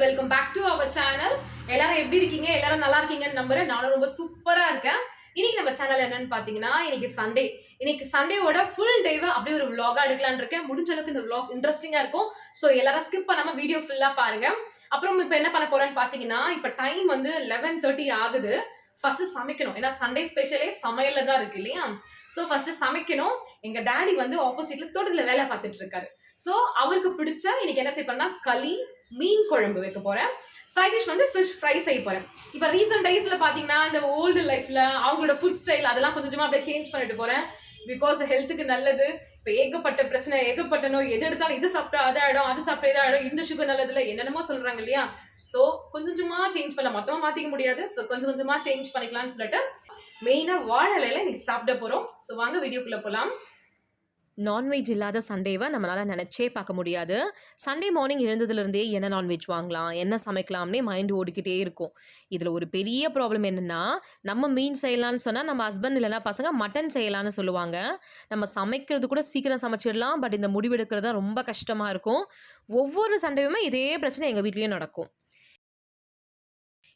welcome back to our channel. எல்லாரும் எப்படி இருக்கீங்க? எல்லாரும் நல்லா இருக்கீங்கன்னு நம்புறேன். நானும் ரொம்ப சூப்பரா இருக்கேன். இன்னைக்கு நம்ம சேனல் என்னன்னு பாத்தீங்கன்னா, இன்னைக்கு சண்டே. இன்னைக்கு சண்டேவோட ஃபுல் டேவை அப்படியே ஒரு vlog-ஆ எடுக்கலாம்னு இருக்கேன். முடிஞ்ச அளவுக்கு இந்த vlog இன்ட்ரெஸ்டிங்கா இருக்கும். சோ எல்லாரும் ஸ்கிப் பண்ணாம வீடியோ ஃபுல்லா பாருங்க. அப்புறம் இப்போ என்ன பண்ண போறேன்னு பாத்தீங்கன்னா, இப்போ டைம் வந்து 11:30 ஆகுது. ஃபர்ஸ்ட் சமைக்கணும். ஏன்னா சண்டே ஸ்பெஷலே சமையல்ல தான் இருக்கு இல்லையா? சோ ஃபர்ஸ்ட் சமைக்கணும். எங்க டாடி வந்து ஆப்போசிட்ல தோட்டத்துல வேலை பார்த்துட்டு இருக்காரு. சோ அவருக்கு பிடிச்ச இன்னைக்கு என்ன செய்ய களி, மீன் குழம்பு வைக்க போறேன். சைட் டிஷ் வந்து ஃபிஷ் ஃப்ரை செய்ய போறேன். இப்போ ரீசன்ட் டேஸ்ல பாத்தீங்கன்னா இந்த ஓல்டு லைஃப்ல அவங்களோட ஃபுட் ஸ்டைல் அதெல்லாம் கொஞ்சமா அப்படியே சேஞ்ச் பண்ணிட்டு போறேன். பிகாஸ் ஹெல்த்துக்கு நல்லது. இப்போ ஏகப்பட்ட பிரச்சனை, ஏகப்பட்ட நோய், எது எடுத்தாலும் இது சாப்பிட்டா அது ஆயிடும், அது சாப்பிட்டா இது ஆயிடும், இந்த சுகர் நல்லதுல என்னென்னமோ சொல்றாங்க இல்லையா? ஸோ கொஞ்சமா சேஞ்ச் பண்ணலாம், மொத்தமா மாத்திக்க முடியாது. ஸோ கொஞ்சமா சேஞ்ச் பண்ணிக்கலாம்னு சொல்லிட்டு மெயினா வாழை இலையில இன்னைக்கு சாப்பிட போறோம். ஸோ வாங்க வீடியோக்குள்ள போலாம். நான்வெஜ் இல்லாத சண்டேவை நம்மளால் நினச்சே பார்க்க முடியாது. சண்டே மார்னிங் எழுந்ததுலேருந்தே என்ன நான்வெஜ் வாங்கலாம், என்ன சமைக்கலாம்னே மைண்டு ஓடிக்கிட்டே இருக்கும். இதில் ஒரு பெரிய ப்ராப்ளம் என்னென்னா, நம்ம மீன் செய்யலான்னு சொன்னால் நம்ம ஹஸ்பண்ட் இல்லைனா பசங்க மட்டன் செய்யலான்னு சொல்லுவாங்க. நம்ம சமைக்கிறது கூட சீக்கிரம் சமைச்சிடலாம், பட் இந்த முடிவெடுக்கிறது தான் ரொம்ப கஷ்டமாக இருக்கும். ஒவ்வொரு சண்டேவுமே இதே பிரச்சனை எங்கள் வீட்லேயும் நடக்கும்.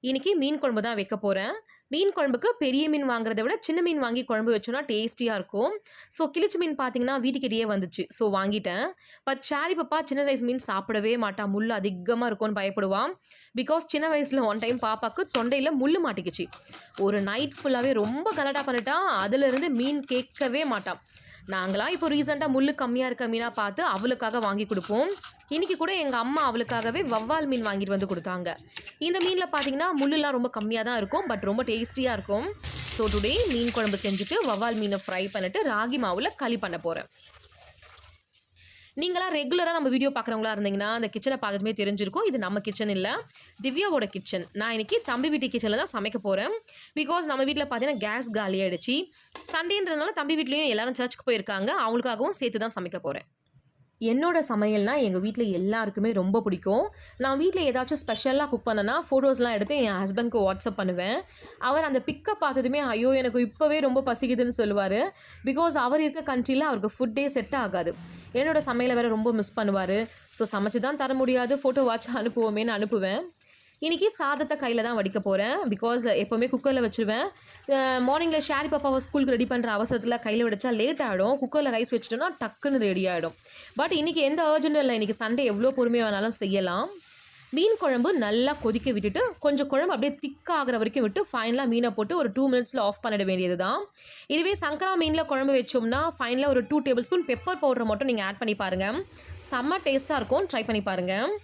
இன்றைக்கி மீன் குழம்பு தான் வைக்க போகிறேன். மீன் குழம்புக்கு பெரிய மீன் வாங்குறத விட சின்ன மீன் வாங்கி குழம்பு வச்சோன்னா டேஸ்டியாக இருக்கும். ஸோ கிழிச்சு மீன் பார்த்தீங்கன்னா வீட்டுக்கிட்டேயே வந்துச்சு. ஸோ வாங்கிட்டேன். பட் சாரி பாப்பா சின்ன சைஸ் மீன் சாப்பிடவே மாட்டான், முள் அதிகமாக இருக்கும்னு பயப்படுவான். பிகாஸ் சின்ன வயசில் ஒன் டைம் பாப்பாவுக்கு தொண்டையில் முள் மாட்டிக்கிச்சு. ஒரு நைட் ஃபுல்லாகவே ரொம்ப கலட்டா பண்ணிட்டான். அதிலிருந்து மீன் கேட்கவே மாட்டான். நாங்களாம் இப்போ ரீசெண்டாக முள் கம்மியாக இருக்க மீனாக பார்த்து அவளுக்காக வாங்கி கொடுப்போம். இன்றைக்கி கூட எங்கள் அம்மா அவளுக்காகவே வவ்வால் மீன் வாங்கிட்டு வந்து கொடுத்தாங்க. இந்த மீனில் பார்த்தீங்கன்னா முள்ளுலாம் ரொம்ப கம்மியாக தான் இருக்கும், பட் ரொம்ப டேஸ்டியாக இருக்கும். ஸோ டுடே மீன் குழம்பு செஞ்சுட்டு வவ்வால் மீனை ஃப்ரை பண்ணிவிட்டு ராகி மாவில் களி பண்ண போகிறேன். நீங்களாம் ரெகுலராக நம்ம வீடியோ பார்க்குறவங்களா இருந்தீங்கன்னா அந்த கிச்சனை பார்த்ததுமே தெரிஞ்சிருக்கும். இது நம்ம கிச்சன் இல்லை, திவ்யாவோட கிச்சன். நான் இன்றைக்கி தம்பி வீட்டு கிச்சனில் தான் சமைக்க போகிறேன். பிகாஸ் நம்ம வீட்டில் பார்த்தீங்கன்னா கேஸ் காலியாகிடுச்சு. சண்டேன்றதுனால தம்பி வீட்லேயும் எல்லாரும் சர்ச்சுக்கு போயிருக்காங்க. அவங்களுக்காகவும் சேர்த்து தான் சமைக்க போகிறேன். என்னோட சமையல்னால் எங்கள் வீட்டில் எல்லாருக்குமே ரொம்ப பிடிக்கும். நான் வீட்டில் ஏதாச்சும் ஸ்பெஷலாக குக் பண்ணேன்னா ஃபோட்டோஸ்லாம் எடுத்து என் ஹஸ்பண்ட்க்கு வாட்ஸ்அப் பண்ணுவேன். அவர் அந்த பிக்கை பார்த்ததுமே ஐயோ எனக்கு இப்போவே ரொம்ப பசிக்குதுன்னு சொல்லுவார். பிகாஸ் அவர் இருக்க கண்ட்ரியில் அவருக்கு ஃபுட்டே செட் ஆகாது. என்னோட சமையலை வேறு ரொம்ப மிஸ் பண்ணுவார். ஸோ சமைச்சு தான் தர முடியாது, ஃபோட்டோ வாட்ச் அனுப்புவோமேன்னு அனுப்புவேன். இன்றைக்கி சாதத்தை கையில் தான் வடிக்க போகிறேன். பிகாஸ் எப்போவுமே குக்கரில் வச்சுருவேன். மார்னிங்கில் ஷாரி பாப்பாவை ஸ்கூலுக்கு ரெடி பண்ணுற அவசரத்தில் கையில் வடித்தா லேட் ஆகிடும். குக்கரில் ரைஸ் வச்சுட்டோன்னா டக்குன்னு ரெடி ஆகிடும். பட் இன்றைக்கி எந்த அர்ஜென்ட்டும் இல்லை. இன்றைக்கி சண்டே எவ்வளோ பொறுமையாக வேணாலும் செய்யலாம். மீன் குழம்பு நல்லா கொதிக்க விட்டுட்டு கொஞ்சம் குழம்பு அப்படியே திக்காகிற வரைக்கும் விட்டு ஃபைனலாக மீனை போட்டு ஒரு 2 மினிட்ஸில் ஆஃப் பண்ணிட வேண்டியது தான். இதுவே சங்கரா மீனில் குழம்பு வச்சோம்னா ஃபைனலாக ஒரு 2 டேபிள் ஸ்பூன் பெப்பர் பவுடரை மட்டும் நீங்கள் ஆட் பண்ணி பாருங்கள். செம்ம டேஸ்ட்டாக இருக்கும், ட்ரை பண்ணி பாருங்கள்.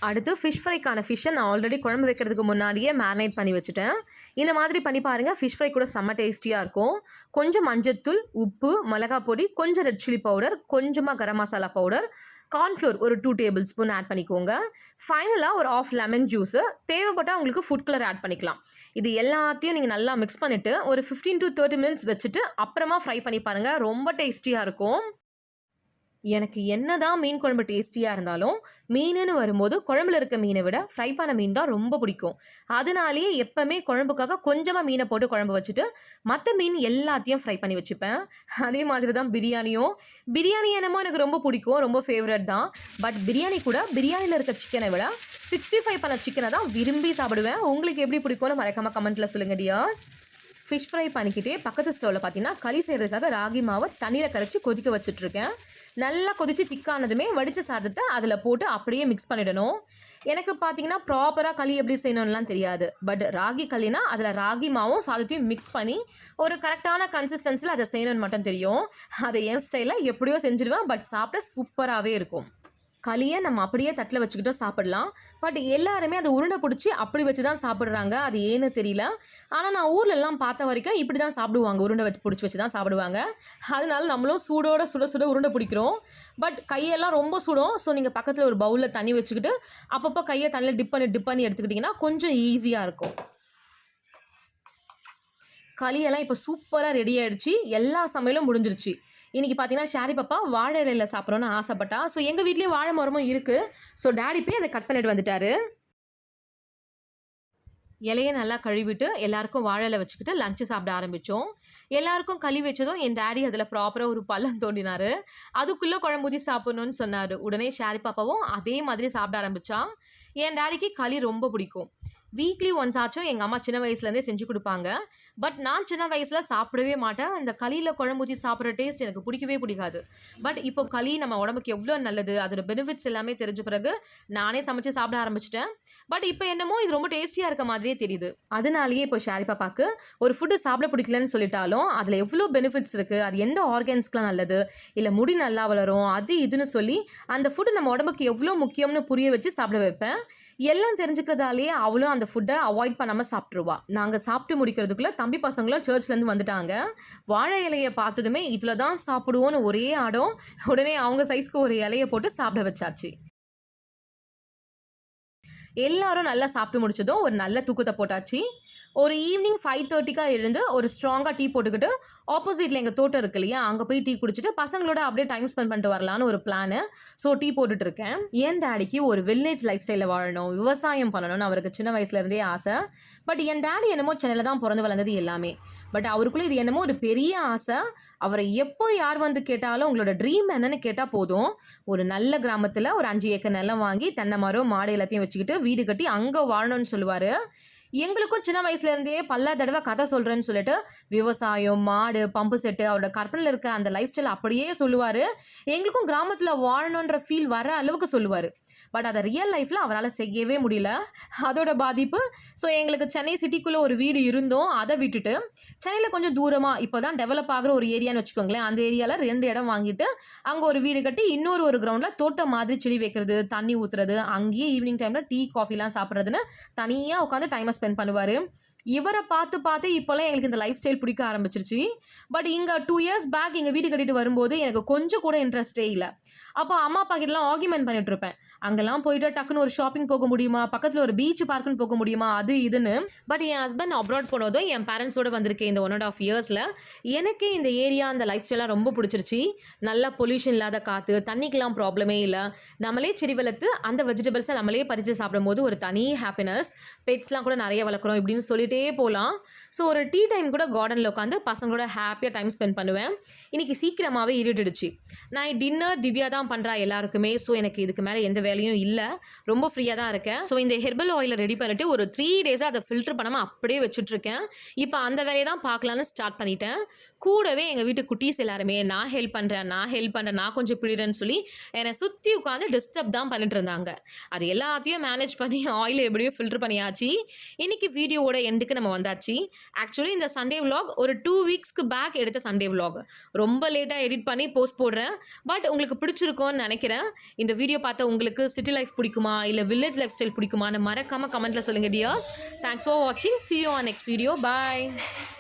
அடுத்து ஃபிஷ் ஃப்ரைக்கான ஃபிஷ்ஷை நான் ஆல்ரெடி குழம்பு வைக்கிறதுக்கு முன்னாடியே மேரினேட் பண்ணி வச்சுட்டேன். இந்த மாதிரி பண்ணி பாருங்கள், ஃபிஷ் ஃப்ரை கூட செம்ம டேஸ்டியாக இருக்கும். கொஞ்சம் மஞ்சத்தூள், உப்பு, மிளகாய் பொடி, கொஞ்சம் ரெட் சில்லி பவுடர், கொஞ்சமாக கரம் மசாலா பவுடர், கார்ன்ஃப்ளோர் ஒரு 2 டேபிள் ஸ்பூன் ஆட் பண்ணிக்கோங்க. ஃபைனலாக ஒரு 1/2 லெமன் ஜூஸு, தேவைப்பட்டால் உங்களுக்கு ஃபுட் கலர் ஆட் பண்ணிக்கலாம். இது எல்லாத்தையும் நீங்கள் நல்லா மிக்ஸ் பண்ணிவிட்டு ஒரு 15 to 30 மினிட்ஸ் வச்சுட்டு அப்புறமா ஃப்ரை பண்ணி பாருங்கள், ரொம்ப டேஸ்டியாக இருக்கும். எனக்கு என்ன தான் மீன் குழம்பு டேஸ்டியாக இருந்தாலும் மீனுன்னு வரும்போது குழம்புல இருக்க மீனை விட ஃப்ரை பண்ண மீன் தான் ரொம்ப பிடிக்கும். அதனாலேயே எப்போவுமே குழம்புக்காக கொஞ்சமாக மீனை போட்டு குழம்பு வச்சுட்டு மற்ற மீன் எல்லாத்தையும் ஃப்ரை பண்ணி வச்சுப்பேன். அதே மாதிரி தான் பிரியாணி என்னமோ எனக்கு ரொம்ப பிடிக்கும், ரொம்ப ஃபேவரட் தான். பட் பிரியாணி கூட பிரியாணியில் இருக்க சிக்கனை விட 65 பண்ண சிக்கனை தான் விரும்பி சாப்பிடுவேன். உங்களுக்கு எப்படி பிடிக்கும்னு மறக்காமல் கமெண்ட்டில் சொல்லுங்கள் டியர்ஸ். ஃபிஷ் ஃப்ரை பண்ணிக்கிட்டே பக்கத்து ஸ்டவ்வில் பார்த்தீங்கன்னா களி செய்கிறதுக்காக ராகி மாவை தண்ணியில் கரைச்சி கொதிக்க வச்சுட்ருக்கேன். நல்லா கொதித்து திக்கானதுமே வடித்த சாதத்தை அதில் போட்டு அப்படியே மிக்ஸ் பண்ணிடணும். எனக்கு பார்த்தீங்கன்னா ப்ராப்பராக களி எப்படி செய்யணும்லாம் தெரியாது. பட் ராகி களினா அதில் ராகி மாவும் சாதத்தையும் மிக்ஸ் பண்ணி ஒரு கரெக்டான கன்சிஸ்டன்சியில் அதை செய்யணும்னு மட்டும் தெரியும். அதை என் ஸ்டைலில் எப்படியோ செஞ்சுருவேன், பட் சாப்பிட சூப்பராகவே இருக்கும். களியை நம்ம அப்படியே தட்டில் வச்சுக்கிட்டோம் சாப்பிடலாம். பட் எல்லாருமே அதை உருண்டை பிடிச்சி அப்படி வச்சு தான் சாப்பிட்றாங்க, அது ஏன்னு தெரியல. ஆனால் நான் ஊர்லெல்லாம் பார்த்த வரைக்கும் இப்படி தான் சாப்பிடுவாங்க, உருண்டை பிடிச்சி வச்சு தான் சாப்பிடுவாங்க. அதனால நம்மளும் சூடோட சுட உருண்டை பிடிக்கிறோம். பட் கையெல்லாம் ரொம்ப சுடும். ஸோ நீங்கள் பக்கத்தில் ஒரு பவுலில் தண்ணி வச்சுக்கிட்டு அப்பப்போ கையை தண்ணியில் டிப் பண்ணி எடுத்துக்கிட்டிங்கன்னா கொஞ்சம் ஈஸியாக இருக்கும். களியெல்லாம் இப்போ சூப்பராக ரெடி ஆகிடுச்சு, எல்லா சமையலும் முடிஞ்சிருச்சு. இன்றைக்கி பார்த்தீங்கன்னா ஷாரி பாப்பா வாழை இலையில் சாப்பிட்றோன்னு ஆசைப்பட்டா. ஸோ எங்கள் வீட்லேயே வாழை மரமும் இருக்குது. ஸோ டேடி போய் அதை கட் பண்ணிட்டு வந்துட்டாரு. இலையை நல்லா கழுவிட்டு எல்லாருக்கும் வாழை இலை வச்சுக்கிட்டு லஞ்சு சாப்பிட ஆரம்பித்தோம். எல்லாருக்கும் களி வச்சதும் என் டேடி அதில் ப்ராப்பராக ஒரு பள்ளம் தோண்டினார். அதுக்குள்ளே குழம்பு ஊற்றி சாப்பிட்ணுன்னு சொன்னார். உடனே ஷாரி பாப்பாவும் அதே மாதிரி சாப்பிட ஆரம்பித்தான். என் டாடிக்கு களி ரொம்ப பிடிக்கும். வீக்லி ஒன்ஸ் ஆச்சும் எங்கள் அம்மா சின்ன வயசுலேருந்தே செஞ்சு கொடுப்பாங்க. பட் நான் சின்ன வயசில் சாப்பிடவே மாட்டேன். அந்த களியில் குழம்பு ஊற்றி சாப்பிட்ற டேஸ்ட் எனக்கு பிடிக்கவே பிடிக்காது. பட் இப்போ களி நம்ம உடம்புக்கு எவ்வளோ நல்லது, அதோட பெனிஃபிட்ஸ் எல்லாமே தெரிஞ்ச பிறகு நானே சமைச்சு சாப்பிட ஆரம்பிச்சிட்டேன். பட் இப்போ என்னமோ இது ரொம்ப டேஸ்டியாக இருக்க மாதிரியே தெரியுது. அதனாலேயே இப்போ ஷாரி பாப்பாக்கு ஒரு ஃபுட்டு சாப்பிட பிடிக்கலன்னு சொல்லிட்டாலும் அதில் எவ்வளோ பெனிஃபிட்ஸ் இருக்குது, அது எந்த ஆர்கன்ஸ்க்குலாம் நல்லது, இல்லை முடி நல்லா வளரும், அது இதுன்னு சொல்லி அந்த ஃபுட்டு நம்ம உடம்புக்கு எவ்வளோ முக்கியம்னு புரிய வச்சு சாப்பிட வைப்பேன். எல்லாம் தெரிஞ்சுக்கிறதாலேயே அவளும் அந்த ஃபுட்டை அவாய்ட் பண்ணாமல் சாப்பிட்ருவா. நாங்கள் சாப்பிட்டு முடிக்கிறதுக்குள்ளே தம்பி பசங்களும் சர்ச்லேருந்து வந்துட்டாங்க. வாழை இலையை பார்த்ததுமே இதில் தான் சாப்பிடுவோன்னு ஒரே ஆடம். உடனே அவங்க சைஸ்க்கு ஒரு இலையை போட்டு சாப்பிட வச்சாச்சு. எல்லாரும் நல்லா சாப்பிட்டு முடிச்சதும் ஒரு நல்ல தூக்கத்தை போட்டாச்சு. ஒரு ஈவினிங் 5:30க்கா எழுந்து ஒரு ஸ்ட்ராங்காக டீ போட்டுக்கிட்டு ஆப்போசிட்டில் எங்கள் தோட்டம் இருக்கு இல்லையா, அங்கே போய் டீ குடிச்சிட்டு பசங்களோட அப்படியே டைம் ஸ்பெண்ட் பண்ணிட்டு வரலான்னு ஒரு பிளானு. ஸோ டீ போட்டுட்டு இருக்கேன். என் டாடிக்கு ஒரு வில்லேஜ் லைஃப் ஸ்டைலில் வாழணும், விவசாயம் பண்ணணும்னு அவருக்கு சின்ன வயசுலேருந்தே ஆசை. பட் என் டாடி என்னமோ சென்னையில் தான் பிறந்து வளர்ந்தது எல்லாமே. பட் அவருக்குள்ளே இது என்னமோ ஒரு பெரிய ஆசை. அவரை எப்போ யார் வந்து கேட்டாலும் உங்களோட ட்ரீம் என்னன்னு கேட்டால் போதும், ஒரு நல்ல கிராமத்தில் ஒரு 5 ஏக்கர் நிலம் வாங்கி தென்னை மரம் மாடு எல்லாத்தையும் வச்சுக்கிட்டு வீடு கட்டி அங்கே வாழணும்னு சொல்லுவார். எங்களுக்கும் சின்ன வயசுலேருந்தே பல தடவை கதை சொல்கிறேன்னு சொல்லிட்டு விவசாயம், மாடு, பம்பு செட்டு, அவரோட கற்பனையில் இருக்க அந்த லைஃப் ஸ்டைல் அப்படியே சொல்லுவார். எங்களுக்கும் கிராமத்தில் வாழணுன்ற ஃபீல் வர அளவுக்கு சொல்லுவார். பட் அதை ரியல் லைஃப்பில் அவரால் செய்யவே முடியல. அதோட பாதிப்பு. ஸோ எங்களுக்கு சென்னை சிட்டிக்குள்ளே ஒரு வீடு இருந்தோம், அதை விட்டுட்டு சென்னையில் கொஞ்சம் தூரமாக இப்போ தான் டெவலப் ஆகிற ஒரு ஏரியான்னு வச்சுக்கோங்களேன், அந்த ஏரியாவில் 2 இடம் வாங்கிட்டு அங்கே ஒரு வீடு கட்டி ஒரு கிரவுண்டில் தோட்டம் மாதிரி செடி வைக்கிறது, தண்ணி ஊற்றுறது, அங்கேயே ஈவினிங் டைமில் டீ காஃபிலாம் சாப்பிட்றதுன்னு தனியாக உட்காந்து டைமை ஸ்பெண்ட் பண்ணுவார். இவரை பார்த்து இப்போல்லாம் எங்களுக்கு இந்த லைஃப் ஸ்டைல் பிடிக்க ஆரம்பிச்சிருச்சு. பட் இங்கே 2 இயர்ஸ் பேக் எங்கள் வீடு கட்டிட்டு வரும்போது எனக்கு கொஞ்சம் கூட இன்ட்ரெஸ்டே இல்லை. அப்போ அம்மா அப்பா கிட்டலாம் ஆர்கியூமெண்ட் பண்ணிட்டு இருப்பேன். அங்கெல்லாம் போயிட்டு டக்குன்னு ஒரு ஷாப்பிங் போக முடியுமா, பக்கத்தில் ஒரு பீச் பார்க்குன்னு போக முடியுமா, அது இதுன்னு. பட் என் ஹஸ்பண்ட் அப்ராட் போனதும் என் பேரண்ட்ஸோடு வந்திருக்கேன் இந்த 1.5 இயர்ஸில். எனக்கு இந்த ஏரியா அந்த லைஃப் ஸ்டைலாக ரொம்ப பிடிச்சிருச்சு. நல்லா பொல்யூஷன் இல்லாத காற்று, தண்ணிக்கெலாம் ப்ராப்ளமே இல்லை. நம்மளே செடி வளர்த்து அந்த வெஜிடபிள்ஸை நம்மளே பறித்து சாப்பிடும்போது ஒரு தனி ஹாப்பினஸ். பெட்ஸ்லாம் கூட நிறைய வளர்க்குறோம் இப்படின்னு சொல்லிட்டே போகலாம். ஸோ ஒரு டீ டைம் கூட கார்டனில் உட்காந்து பசங்களோட ஹாப்பியாக டைம் ஸ்பெண்ட் பண்ணுவேன். இன்றைக்கி சீக்கிரமாகவே இருட்டுடுச்சு. நான் டின்னர் திவ்யா தான் பண்ணுறா எல்லாருக்குமே. ஸோ எனக்கு இதுக்கு மேலே எந்த வேலையும் இல்லை, ரொம்ப ஃப்ரீயாக தான் இருக்கேன். ஸோ இந்த ஹெர்பல் ஆயிலை ரெடி பண்ணிட்டு ஒரு 3 டேஸாக அதை ஃபில்டர் பண்ணாமல் அப்படியே வச்சுட்ருக்கேன். இப்போ அந்த வேலையை தான் பார்க்கலான்னு ஸ்டார்ட் பண்ணிட்டேன். கூடவே எங்கள் வீட்டு குட்டீஸ் எல்லாருமே நான் ஹெல்ப் பண்ணுறேன், நான் கொஞ்சம் பிடிறேன்னு சொல்லி என்னை சுற்றி உட்காந்து டிஸ்டர்ப் தான் பண்ணிட்டு இருந்தாங்க. அது எல்லாத்தையும் மேனேஜ் பண்ணி ஆயிலை எப்படியோ ஃபில்டர் பண்ணியாச்சு. இன்றைக்கி வீடியோவோட எண்டுக்கு நம்ம வந்தாச்சு. ஆக்சுவலி இந்த சண்டே விலாக் ஒரு 2 வீக்ஸ்க்கு பேக் எடுத்த சண்டே விலாக் ரொம்ப லேட்டாக எடிட் பண்ணி போஸ்ட் போடுறேன். பட் உங்களுக்கு பிடிச்சிருக்கோன்னு நினைக்கிறேன். இந்த வீடியோ பார்த்த உங்களுக்கு சிட்டி லைஃப் பிடிக்குமா இல்லை வில்லேஜ் லைஃப் ஸ்டைல் பிடிக்குமான்னு மறக்காமல் கமெண்ட்டில் சொல்லுங்கள் டியர்ஸ். தேங்க்ஸ் ஃபார் வாட்சிங். See you on next video. Bye.